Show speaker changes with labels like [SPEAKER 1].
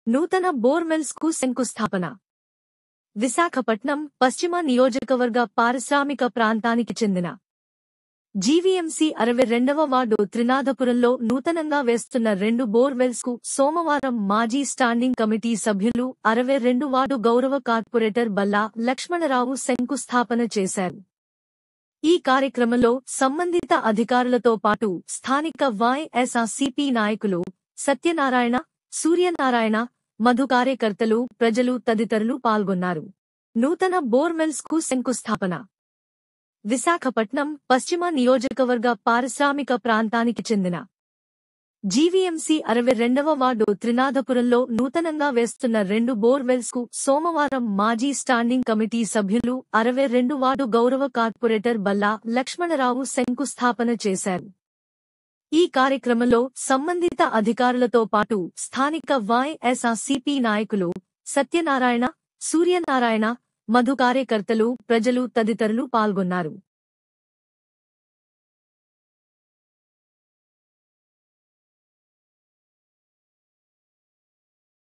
[SPEAKER 1] నూతన బోర్వెల్స్ కు శంకుస్థాపన. విశాఖపట్నం పశ్చిమ నియోజకవర్గ పారిశ్రామిక ప్రాంతానికి చెందిన జీవీఎంసీ 62వ వార్డు త్రినాథపురంలో నూతనంగా వేస్తున్న 2 బోర్వెల్స్ కు సోమవారం మాజీ స్టాండింగ్ కమిటీ సభ్యులు 62 వార్డు గౌరవ కార్పొరేటర్ బల్లా లక్ష్మణరావు శంకుస్థాపన చేశారు. ఈ కార్యక్రమంలో సంబంధిత అధికారులతో పాటు స్థానిక వైఎస్ఆర్సీపీ నాయకులు సత్యనారాయణ, సూర్యనారాయణ, మధు, కార్యకర్తలు, ప్రజలు తదితరులు పాల్గొన్నారు. నూతన బోర్వెల్స్ కు శంకుస్థాపన. విశాఖపట్నం పశ్చిమ నియోజకవర్గ పారిశ్రామిక ప్రాంతానికి చెందిన జీవీఎంసీ 62వ వార్డు త్రినాథపురంలో నూతనంగా వేస్తున్న 2 బోర్వెల్స్ కు సోమవారం మాజీ స్టాండింగ్ కమిటీ సభ్యులు 62 వార్డు గౌరవ కార్పొరేటర్ బల్లా లక్ష్మణరావు శంకుస్థాపన చేశారు. ఈ కార్యక్రమంలో సంబంధిత అధికారులతో పాటు స్థానిక వైఎస్ఆర్సీపీ నాయకులు సత్యనారాయణ, సూర్యనారాయణ, మధు, కార్యకర్తలు, ప్రజలు తదితరులు పాల్గొన్నారు.